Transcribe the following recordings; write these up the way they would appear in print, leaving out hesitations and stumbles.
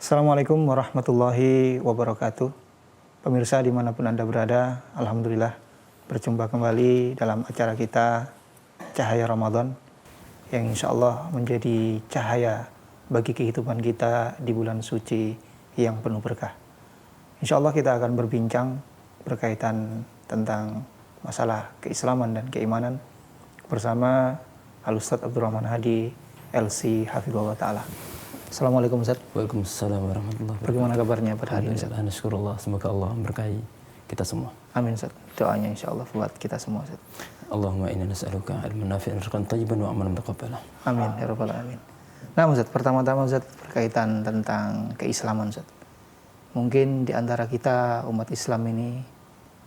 Assalamualaikum warahmatullahi wabarakatuh. Pemirsa dimanapun Anda berada, Alhamdulillah berjumpa kembali dalam acara kita Cahaya Ramadan yang insya Allah menjadi cahaya bagi kehidupan kita di bulan suci yang penuh berkah. Insya Allah kita akan berbincang berkaitan tentang masalah keislaman dan keimanan bersama Al-Ustadz Abdurrahman Hadi LC Hafizullah Ta'ala. Assalamualaikum Ustaz. Waalaikumsalam warahmatullahi wabarakatuh. Bagaimana kabarnya pada hari ini Ustaz? Alhamdulillah, semoga Allah memberkahi kita semua. Amin Ustaz. Doanya insya Allah buat kita semua Ustaz. Allahumma inna nas'aluka ilman nafi'an rizqan thayyiban wa amalan mutaqabbalan. Amin ya rabbal alamin. Nah Ustaz, pertama-tama Ustaz berkaitan tentang keislaman Ustaz. Mungkin di antara kita umat Islam ini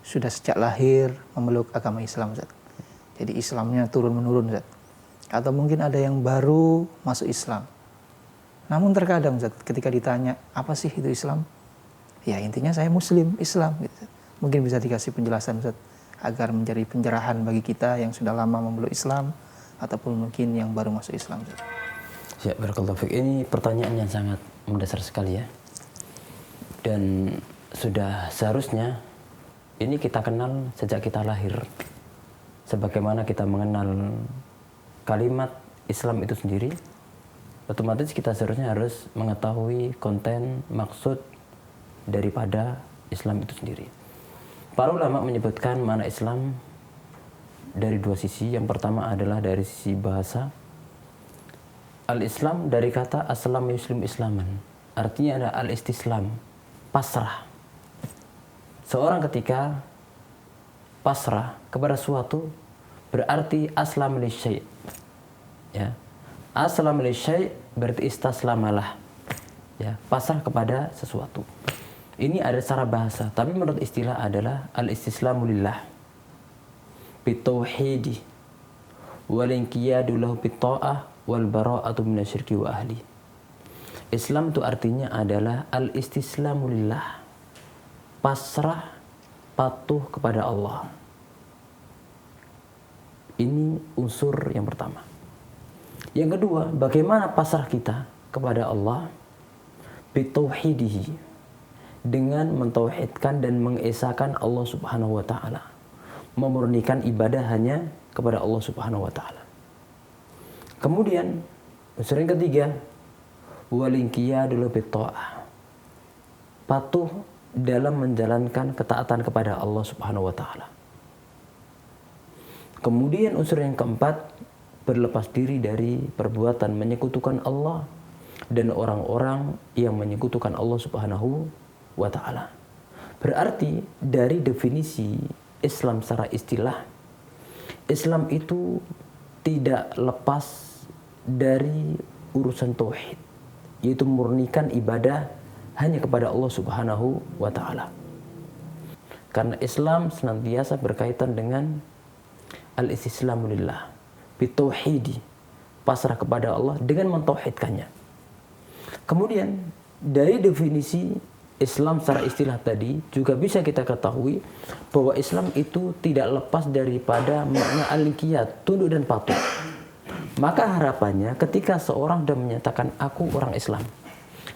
sudah sejak lahir memeluk agama Islam Ustaz. Jadi Islamnya turun menurun Ustaz. Atau mungkin ada yang baru masuk Islam. Namun terkadang Ustaz, ketika ditanya, apa sih itu Islam? Ya intinya saya Muslim, Islam. Gitu. Mungkin bisa dikasih penjelasan Ustaz, agar menjadi pencerahan bagi kita yang sudah lama memeluk Islam, ataupun mungkin yang baru masuk Islam Ustaz. Ya, barakallahu fiik. Ini pertanyaan yang sangat mendasar sekali ya. Dan sudah seharusnya ini kita kenal sejak kita lahir. Sebagaimana kita mengenal kalimat Islam itu sendiri, otomatis kita seharusnya harus mengetahui konten, maksud daripada Islam itu sendiri. Para ulama menyebutkan makna Islam dari dua sisi. Yang pertama adalah dari sisi bahasa. Al-Islam dari kata aslam yuslim islaman. Artinya ada al-istislam, pasrah. Seorang ketika pasrah kepada suatu berarti aslam li syai'. Ya. Aslam li syai' berarti istaslamalah, ya, pasrah kepada sesuatu. Ini ada secara bahasa, tapi menurut istilah adalah al-istislamu lillah bitauhidi wal inqiyadu lahu bitta'ah wal bara'atu minasyirki wa ahli. Islam itu artinya adalah al-istislamu lillah, pasrah patuh kepada Allah. Ini unsur yang pertama. Yang kedua, bagaimana pasrah kita kepada Allah? Bitauhidihi, dengan mentauhidkan dan mengesahkan Allah Subhanahu wa taala. Memurnikan ibadah hanya kepada Allah Subhanahu wa taala. Kemudian, unsur yang ketiga, walinqiyadul bitta'ah. Patuh dalam menjalankan ketaatan kepada Allah Subhanahu wa taala. Kemudian unsur yang keempat, berlepas diri dari perbuatan menyekutukan Allah dan orang-orang yang menyekutukan Allah Subhanahu wa taala. Berarti dari definisi Islam secara istilah, Islam itu tidak lepas dari urusan tauhid, yaitu murnikan ibadah hanya kepada Allah Subhanahu wa taala. Karena Islam senantiasa berkaitan dengan al-istislamu lillah, bitauhidi, pasrah kepada Allah dengan mentauhidkannya. Kemudian dari definisi Islam secara istilah tadi juga bisa kita ketahui bahwa Islam itu tidak lepas daripada makna al-inqiyad, tunduk dan patuh. Maka harapannya ketika seorang sudah menyatakan aku orang Islam,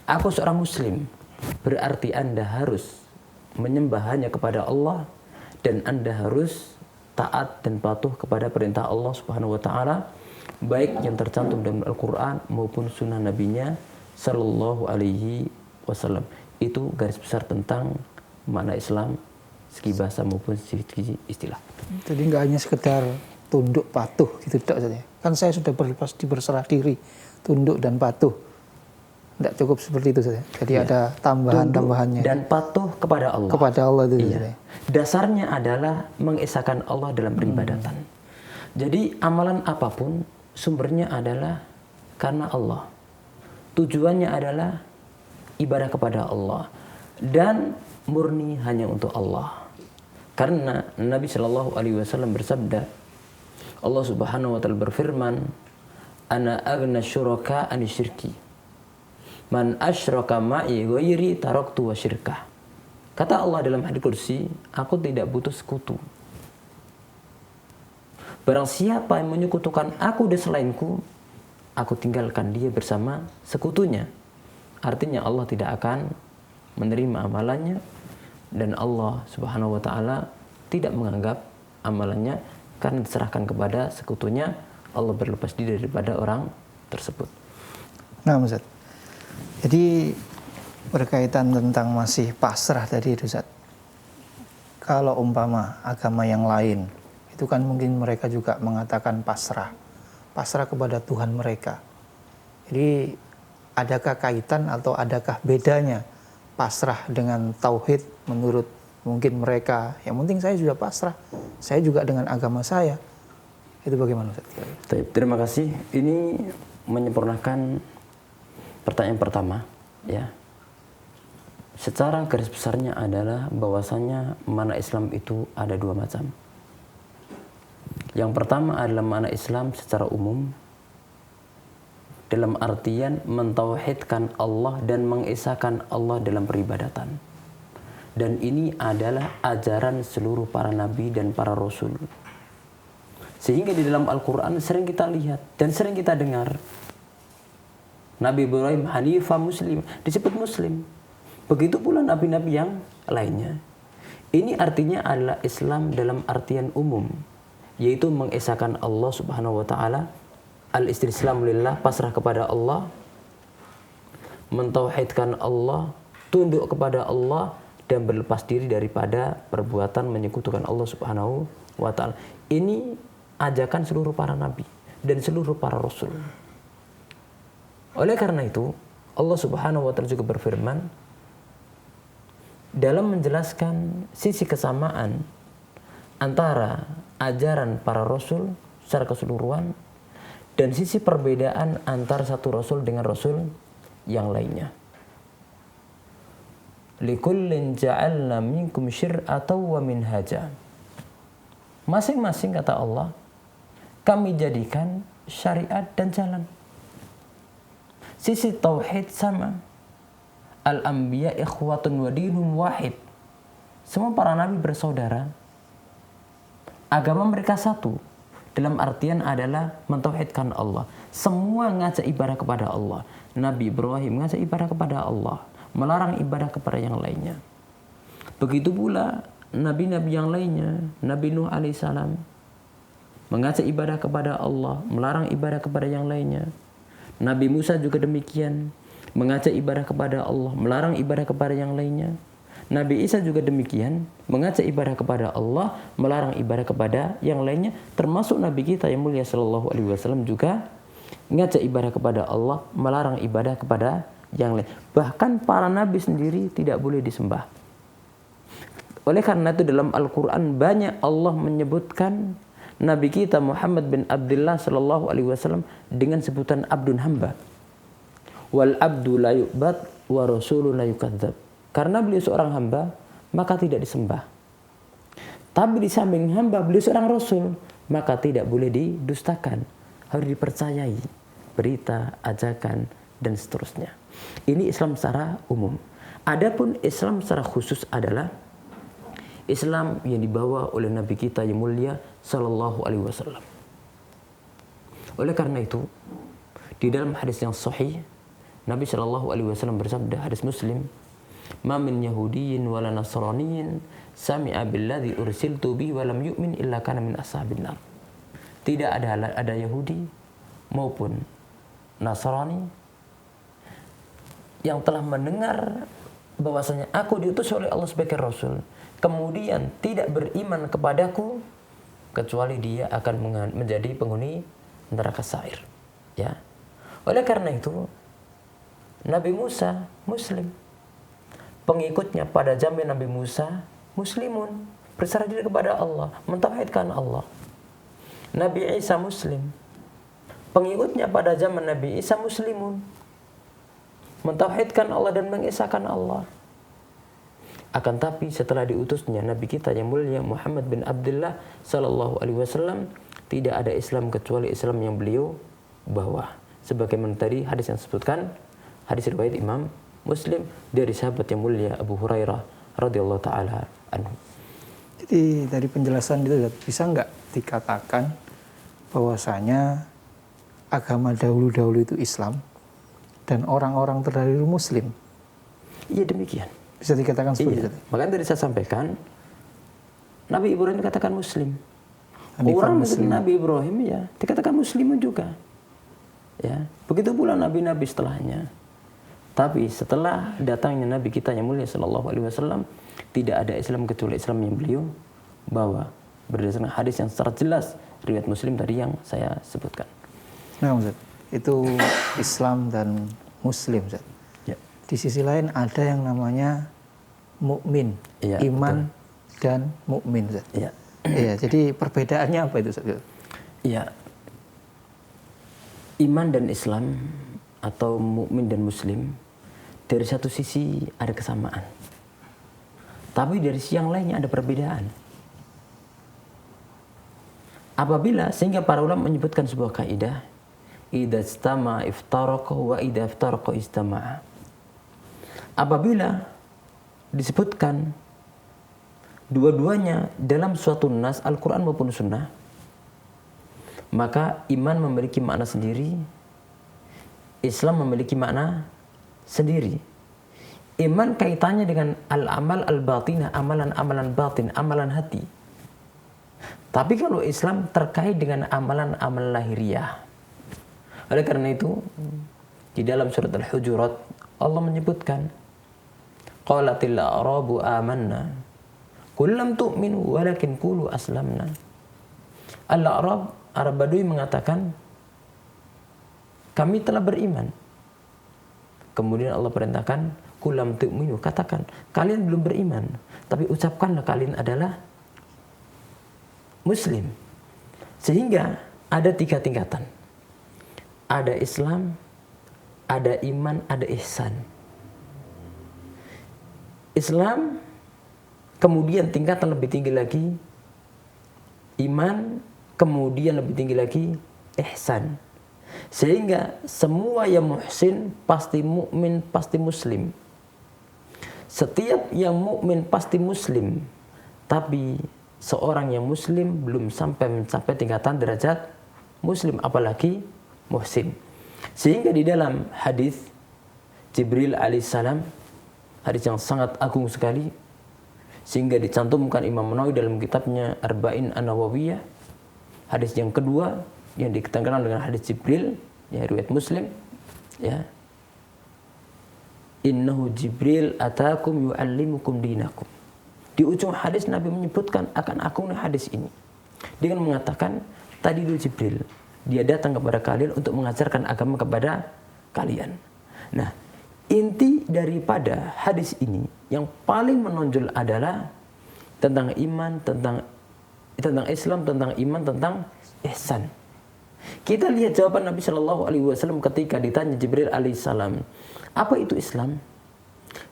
aku seorang Muslim, berarti Anda harus menyembah hanya kepada Allah dan Anda harus taat dan patuh kepada perintah Allah Subhanahu wa taala, baik yang tercantum dalam Al-Qur'an maupun sunnah nabinya sallallahu alaihi wasallam. Itu garis besar tentang makna Islam segi bahasa maupun segi istilah. Jadi nggak hanya sekedar tunduk patuh gitu tidak saja. Kan saya sudah berserah diri, tunduk dan patuh. Tidak cukup seperti itu saja. Jadi ya, ada tambahan-tambahannya. Dan patuh kepada Allah. Kepada Allah itu. Iya. Dasarnya adalah mengesahkan Allah dalam peribadatan. Jadi amalan apapun sumbernya adalah karena Allah. Tujuannya adalah ibadah kepada Allah dan murni hanya untuk Allah. Karena Nabi Shallallahu Alaihi Wasallam bersabda, Allah Subhanahu Wa Taala berfirman, Ana aghna syuraka an syirki. Man asyraka ma'i ghairi taraktu wa syirkah. Kata Allah dalam hadits qudsi, aku tidak butuh sekutu. Barang siapa yang menyekutukan aku dan selainku, aku tinggalkan dia bersama sekutunya. artinya Allah tidak akan menerima amalannya, dan Allah Subhanahu wa taala tidak menganggap amalannya karena diserahkan kepada sekutunya. Allah berlepas diri daripada orang tersebut. Nah, Ustaz. Jadi berkaitan tentang masih pasrah tadi itu, Ustaz. Kalau umpama agama yang lain, itu kan mungkin mereka juga mengatakan pasrah. Pasrah kepada Tuhan mereka. Jadi adakah kaitan atau adakah bedanya pasrah dengan tauhid menurut mungkin mereka? Yang penting saya sudah pasrah, saya juga dengan agama saya. Itu bagaimana, Ustaz? Terima kasih. Ini menyempurnakan pertanyaan pertama, ya. Secara garis besarnya adalah bahwasanya makna Islam itu ada dua macam. Yang pertama adalah makna Islam secara umum, dalam artian mentauhidkan Allah dan mengesahkan Allah dalam peribadatan. Dan ini adalah ajaran seluruh para nabi dan para rasul. Sehingga di dalam Al-Quran sering kita lihat dan sering kita dengar, Nabi Ibrahim Hanifah Muslim, disebut Muslim. Begitu pula nabi-nabi yang lainnya. Ini artinya adalah Islam dalam artian umum, yaitu mengesahkan Allah Subhanahu wa taala, al-istislamu lillah, pasrah kepada Allah, mentauhidkan Allah, tunduk kepada Allah, dan berlepas diri daripada perbuatan menyekutukan Allah Subhanahu wa taala. Ini ajakan seluruh para nabi dan seluruh para rasul. Oleh karena itu, Allah Subhanahu wa taala juga berfirman dalam menjelaskan sisi kesamaan antara ajaran para rasul secara keseluruhan dan sisi perbedaan antara satu rasul dengan rasul yang lainnya. Likullin ja'alna minkum syir'atan wa minhaja. Masing-masing, kata Allah, kami jadikan syariat dan jalan. Sisi tauhid sama. Al-anbiya ikhwatun wa dinum wahid. Semua para nabi bersaudara. Agama mereka satu. Dalam artian adalah mentauhidkan Allah. Semua ngajak ibadah kepada Allah. Nabi Ibrahim ngajak ibadah kepada Allah, melarang ibadah kepada yang lainnya. Begitu pula nabi-nabi yang lainnya. Nabi Nuh alaihissalam mengajak ibadah kepada Allah, melarang ibadah kepada yang lainnya. Nabi Musa juga demikian, mengajak ibadah kepada Allah, melarang ibadah kepada yang lainnya. Nabi Isa juga demikian, mengajak ibadah kepada Allah, melarang ibadah kepada yang lainnya. Termasuk Nabi kita yang mulia sallallahu alaihi wasallam juga mengajak ibadah kepada Allah, melarang ibadah kepada yang lain. Bahkan para nabi sendiri tidak boleh disembah. Oleh karena itu dalam Al-Quran banyak Allah menyebutkan Nabi kita Muhammad bin Abdullah sallallahu alaihi wasallam dengan sebutan abdun hamba. Wal abdu la yu'bad wa rasulun la yukadzab. Karena beliau seorang hamba, maka tidak disembah. Tapi di samping hamba, beliau seorang rasul, maka tidak boleh didustakan. Harus dipercayai berita, ajakan, dan seterusnya. Ini Islam secara umum. Adapun Islam secara khusus adalah Islam yang dibawa oleh Nabi kita yang mulia sallallahu alaihi wasallam. Oleh karena itu, di dalam hadis yang sahih, Nabi sallallahu alaihi wasallam bersabda, hadis Muslim, "Ma min Yahudiyyin wala Nasraniyyin sami'a billadzi ursiltu bihi wa lam yu'min illa kana min ashabin nar." Tidak ada Yahudi maupun Nasrani yang telah mendengar bahwasanya aku diutus oleh Allah sebagai rasul, kemudian tidak beriman kepadaku, kecuali dia akan menjadi penghuni neraka sa'ir. Ya. Oleh karena itu, Nabi Musa Muslim, pengikutnya pada zaman Nabi Musa Muslimun, berserah diri kepada Allah, mentauhidkan Allah. Nabi Isa Muslim, pengikutnya pada zaman Nabi Isa Muslimun, mentauhidkan Allah dan mengesahkan Allah. Akan tapi setelah diutusnya Nabi kita yang mulia Muhammad bin Abdullah sallallahu alaihi wasallam, tidak ada Islam kecuali Islam yang beliau bawa. Sebagaimana tadi hadis yang disebutkan, hadis riwayat Imam Muslim dari sahabat yang mulia Abu Hurairah radhiyallahu taala anhu. Jadi dari penjelasan itu bisa nggak dikatakan bahwasanya agama dahulu-dahulu itu Islam, dan orang-orang terdahulu Muslim. Iya demikian. Bisa dikatakan seperti Iya. itu. Makanya tadi saya sampaikan, Nabi Ibrahim dikatakan Muslim. Hanifan Orang Muslim. Nabi Ibrahim ya dikatakan Muslimun juga. Ya, begitu pula nabi-nabi setelahnya. Tapi setelah datangnya Nabi kita yang mulia Sallallahu Alaihi Wasallam, tidak ada Islam kecuali Islam yang beliau bawa berdasarkan hadis yang secara jelas riwayat Muslim tadi yang saya sebutkan. Nah, Ustaz, itu Islam dan Muslim, Ustaz. Ya. Di sisi lain ada yang namanya mukmin, Iya, iman dan mukmin, Ustaz. Ya, Iya, jadi perbedaannya apa itu, Ustaz? ya. Iman dan Islam atau mukmin dan Muslim dari satu sisi ada kesamaan, tapi dari sisi yang lainnya ada perbedaan. Apabila sehingga para ulama menyebutkan sebuah kaidah, idza istama iftaraqa wa idza iftaraqa istama'a. Apabila disebutkan dua-duanya dalam suatu nas Al-Qur'an maupun sunnah, maka iman memiliki makna sendiri, Islam memiliki makna sendiri. Iman kaitannya dengan al-amal al-batinah, amalan-amalan batin, amalan hati. Tapi kalau Islam terkait dengan amalan-amalan lahiriah. Oleh karena itu, di dalam surat Al-Hujurat, Allah menyebutkan, qalatil a'rabu amanna, qul lam tu'minu walakin qulu aslamna. Al-A'rab, Arab Badui mengatakan, kami telah beriman. Kemudian Allah perintahkan, qul lam tu'minu, katakan, kalian belum beriman, tapi ucapkanlah kalian adalah Muslim. Sehingga ada 3 tingkatan. Ada Islam, ada iman, ada ihsan. Islam, kemudian tingkatan lebih tinggi lagi iman, kemudian lebih tinggi lagi ihsan. Sehingga semua yang muhsin pasti mukmin, pasti muslim. Setiap yang mukmin pasti muslim, tapi seorang yang muslim belum sampai mencapai tingkatan derajat muslim, apalagi muhsin. Sehingga di dalam hadis Jibril alaihissalam, hadis yang sangat agung sekali, sehingga dicantumkan Imam Nawawi dalam kitabnya Arba'in An-Nawawiyah, hadis yang kedua yang dikenal dengan hadis Jibril, ya riwayat Muslim, ya. Innahu Jibril atakum yu'allimukum dinakum. Di ujung hadis Nabi menyebutkan akan agungnya hadis ini dengan mengatakan, tadi itu Jibril, dia datang kepada kalian untuk mengajarkan agama kepada kalian. Nah, inti daripada hadis ini yang paling menonjol adalah tentang iman, tentang Islam, tentang iman, tentang ihsan. Kita lihat jawaban Nabi Shallallahu Alaihi Wasallam ketika ditanya Jibril alaihissalam, apa itu Islam?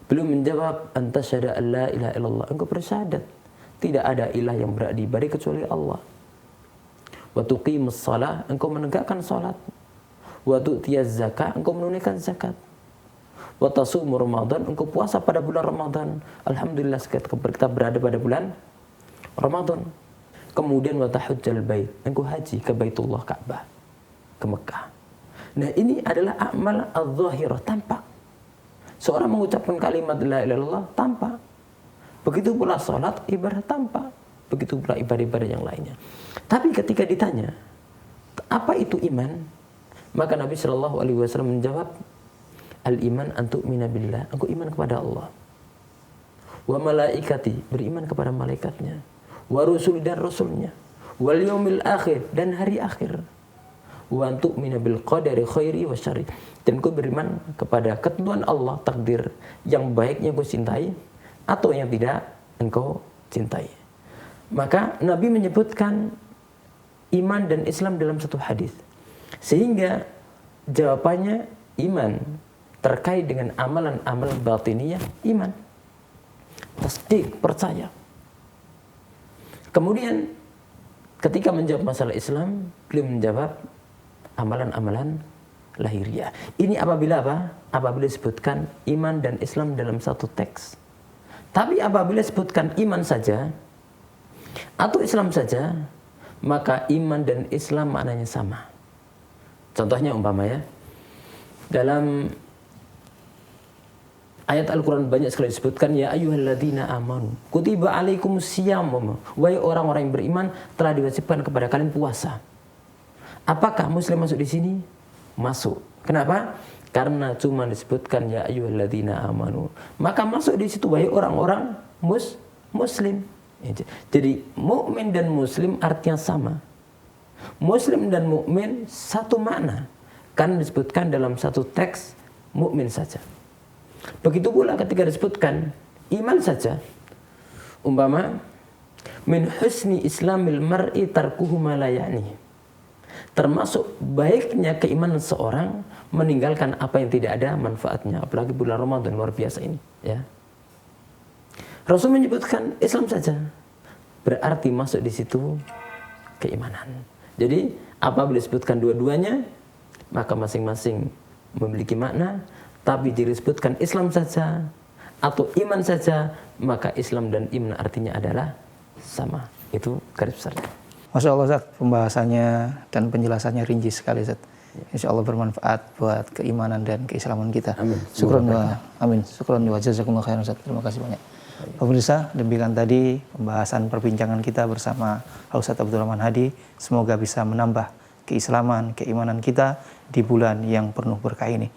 Beliau menjawab, antasyhadu an la ilaha illallah, engkau bersyahadat tidak ada ilah yang berhak diibadahi kecuali Allah. Wa tuqimus shalah, engkau menegakkan salat. Wa tu'tiyaz zakah, engkau menunaikan zakat. Wa tasumur Ramadan, engkau puasa pada bulan Ramadan. Alhamdulillah kita berada pada bulan Ramadan. Kemudian wa tahujjal bait, engkau haji ke Baitullah Ka'bah, ke Mekah. Nah, ini adalah amal adz-dzahirah, tampak. Seorang mengucapkan kalimat la ilaha illallah tampak. Begitu pula salat, ibadah tampak. Begitu pula ibadah-ibadah yang lainnya. Tapi ketika ditanya, apa itu iman? Maka Nabi Shallallahu Alaihi Wasallam menjawab, al-iman an tu'mina billah, engkau iman kepada Allah. Wa malaikati, beriman kepada malaikatnya. Wa rusuli, dan rasulnya. Wal yaumil akhir, dan hari akhir. Wa an tu'mina bil qadari khairi wa syarri, dan engkau beriman kepada ketentuan Allah, takdir yang baik yang engkau cintai atau yang tidak engkau cintai. Maka Nabi menyebutkan iman dan Islam dalam satu hadis. Sehingga jawabannya iman terkait dengan amalan-amalan batiniyah, iman. Tasdik, percaya. Kemudian ketika menjawab masalah Islam, beliau menjawab amalan-amalan lahiriah. Ini apabila apa? Apabila disebutkan iman dan Islam dalam satu teks. Tapi apabila disebutkan iman saja atau Islam saja, maka iman dan Islam maknanya sama. Contohnya umpama ya, Dalam ayat Al-Quran banyak sekali disebutkan, ya ayyuhalladzina amanu kutiba alaikumusiyam, wahai orang-orang yang beriman, telah diwajibkan kepada kalian puasa. Apakah muslim masuk di sini? Masuk. Kenapa? Karena cuma disebutkan ya ayyuhalladzina amanu, maka masuk di situ wahai orang-orang muslim. Jadi mukmin dan muslim artinya sama. Muslim dan mukmin satu makna, karena disebutkan dalam satu teks mukmin saja. Begitu pula ketika disebutkan iman saja, umpama min husni islamil mar'i tarkuhu ma la ya'ni, termasuk baiknya keimanan seorang meninggalkan apa yang tidak ada manfaatnya, apalagi bulan Ramadan luar biasa ini, ya. Rasul menyebutkan Islam saja, berarti masuk di situ keimanan. Jadi apabila disebutkan dua-duanya, maka masing-masing memiliki makna. Tapi disebutkan Islam saja atau iman saja, maka Islam dan iman artinya adalah sama. Itu garis besarnya. Masya Allah Ustaz, pembahasannya dan penjelasannya rinci sekali Ustaz. Insya Allah bermanfaat buat keimanan dan keislaman kita. Amin. Syukran wa jazakumullah khairan Ustaz. Terima kasih banyak. Pemirsa, demikian tadi pembahasan perbincangan kita bersama Ustaz Abdul Rahman Hadi. Semoga bisa menambah keislaman, keimanan kita di bulan yang penuh berkah ini.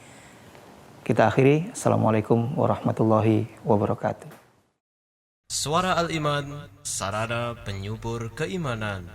Kita akhiri. Assalamualaikum warahmatullahi wabarakatuh. Suara Al-Iman, sarana penyubur keimanan.